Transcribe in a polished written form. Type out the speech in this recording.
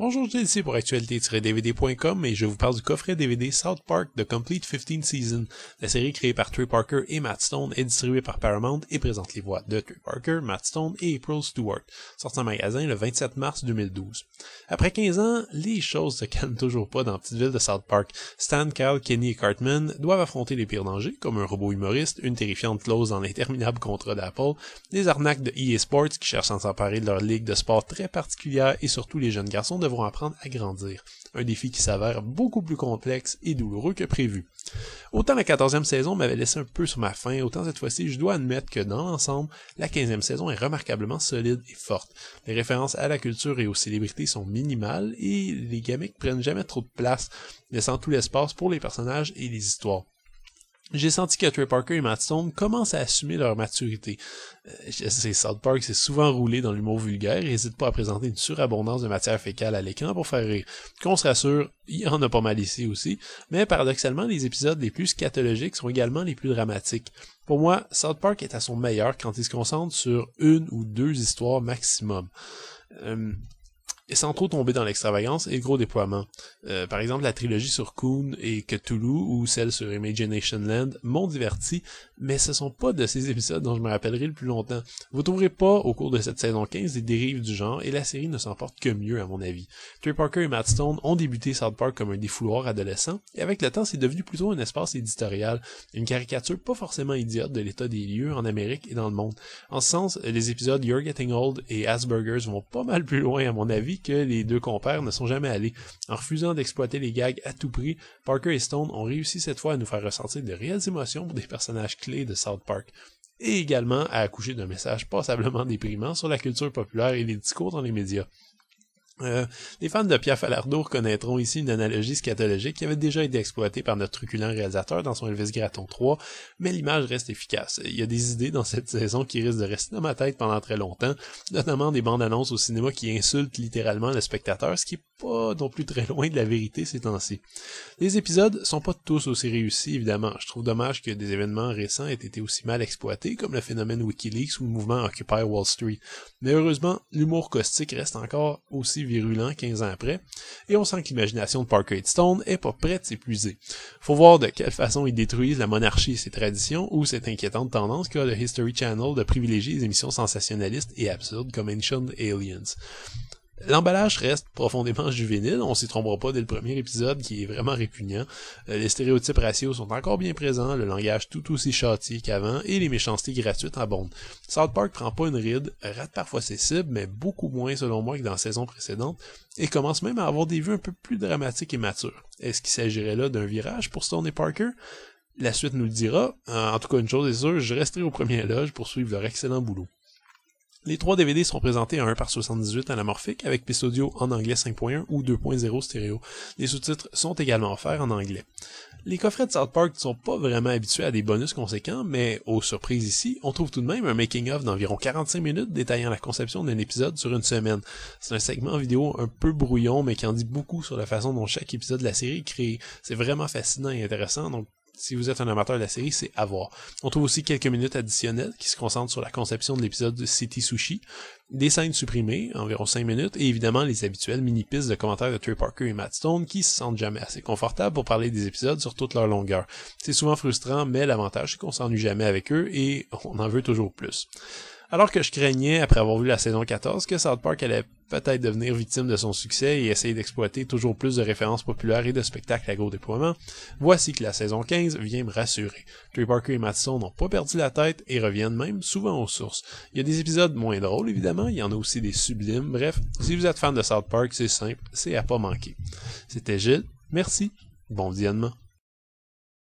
Bonjour, j'ai ici pour actualité-dvd.com et je vous parle du coffret DVD South Park The Complete 15th Season. La série créée par Trey Parker et Matt Stone est distribuée par Paramount et présente les voix de Trey Parker, Matt Stone et April Stewart, sorti en magasin le 27 mars 2012. Après 15 ans, les choses se calment toujours pas dans la petite ville de South Park. Stan, Kyle, Kenny et Cartman doivent affronter les pires dangers, comme un robot humoriste, une terrifiante clause dans l'interminable contrat d'Apple, des arnaques de EA Sports qui cherchent à s'emparer de leur ligue de sport très particulière et surtout les jeunes garçons devront apprendre à grandir. Un défi qui s'avère beaucoup plus complexe et douloureux que prévu. Autant la 14e saison m'avait laissé un peu sur ma faim, autant cette fois-ci je dois admettre que dans l'ensemble, la 15e saison est remarquablement solide et forte. Les références à la culture et aux célébrités sont minimales et les gimmicks prennent jamais trop de place, laissant tout l'espace pour les personnages et les histoires. J'ai senti que Trey Parker et Matt Stone commencent à assumer leur maturité. Je sais, South Park s'est souvent roulé dans l'humour vulgaire et n'hésite pas à présenter une surabondance de matière fécale à l'écran pour faire rire. Qu'on se rassure, il y en a pas mal ici aussi, mais paradoxalement, les épisodes les plus scatologiques sont également les plus dramatiques. Pour moi, South Park est à son meilleur quand il se concentre sur une ou deux histoires maximum. Et sans trop tomber dans l'extravagance et le gros déploiement. Par exemple, la trilogie sur Coon et Cthulhu ou celle sur Imagination Land m'ont diverti, mais ce sont pas de ces épisodes dont je me rappellerai le plus longtemps. Vous trouverez pas, au cours de cette saison 15, des dérives du genre, et la série ne s'en porte que mieux à mon avis. Trey Parker et Matt Stone ont débuté South Park comme un défouloir adolescent, et avec le temps, c'est devenu plutôt un espace éditorial, une caricature pas forcément idiote de l'état des lieux en Amérique et dans le monde. En ce sens, les épisodes You're Getting Old et Asperger's vont pas mal plus loin à mon avis que les deux compères ne sont jamais allés. En refusant d'exploiter les gags à tout prix, Parker et Stone ont réussi cette fois à nous faire ressentir de réelles émotions pour des personnages clés de South Park, et également à accoucher d'un message passablement déprimant sur la culture populaire et les discours dans les médias. Les fans de Pierre Falardeau reconnaîtront ici une analogie scatologique qui avait déjà été exploitée par notre truculent réalisateur dans son Elvis Gratton 3, mais l'image reste efficace. Il y a des idées dans cette saison qui risquent de rester dans ma tête pendant très longtemps, notamment des bandes annonces au cinéma qui insultent littéralement le spectateur, ce qui est pas non plus très loin de la vérité ces temps-ci. Les épisodes sont pas tous aussi réussis, évidemment. Je trouve dommage que des événements récents aient été aussi mal exploités, comme le phénomène Wikileaks ou le mouvement Occupy Wall Street. Mais heureusement, l'humour caustique reste encore aussi virulent 15 ans après, et on sent que l'imagination de Parker et de Stone est pas prête de s'épuiser. Faut voir de quelle façon ils détruisent la monarchie et ses traditions, ou cette inquiétante tendance qu'a le History Channel de privilégier les émissions sensationnalistes et absurdes comme Ancient Aliens. L'emballage reste profondément juvénile, on s'y trompera pas dès le premier épisode qui est vraiment répugnant. Les stéréotypes raciaux sont encore bien présents, le langage tout aussi châtié qu'avant, et les méchancetés gratuites abondent. South Park prend pas une ride, rate parfois ses cibles, mais beaucoup moins selon moi que dans la saison précédente, et commence même à avoir des vues un peu plus dramatiques et matures. Est-ce qu'il s'agirait là d'un virage pour Stone et Parker? La suite nous le dira. En tout cas, une chose est sûre, je resterai au premier loge pour suivre leur excellent boulot. Les 3 DVD sont présentés à 1 par 78 anamorphique avec piste audio en anglais 5.1 ou 2.0 stéréo. Les sous-titres sont également offerts en anglais. Les coffrets de South Park ne sont pas vraiment habitués à des bonus conséquents, mais aux surprises ici, on trouve tout de même un making-of d'environ 45 minutes détaillant la conception d'un épisode sur une semaine. C'est un segment vidéo un peu brouillon, mais qui en dit beaucoup sur la façon dont chaque épisode de la série est créé. C'est vraiment fascinant et intéressant, donc si vous êtes un amateur de la série, c'est à voir. On trouve aussi quelques minutes additionnelles qui se concentrent sur la conception de l'épisode City Sushi, des scènes supprimées, environ 5 minutes, et évidemment les habituelles mini-pistes de commentaires de Trey Parker et Matt Stone qui se sentent jamais assez confortables pour parler des épisodes sur toute leur longueur. C'est souvent frustrant, mais l'avantage c'est qu'on s'ennuie jamais avec eux et on en veut toujours plus. Alors que je craignais, après avoir vu la saison 14, que South Park allait peut-être devenir victime de son succès et essayer d'exploiter toujours plus de références populaires et de spectacles à gros déploiement, voici que la saison 15 vient me rassurer. Trey Parker et Matt Stone n'ont pas perdu la tête et reviennent même souvent aux sources. Il y a des épisodes moins drôles évidemment, il y en a aussi des sublimes, bref, si vous êtes fan de South Park, c'est simple, c'est à pas manquer. C'était Gilles, merci, bon visionnement.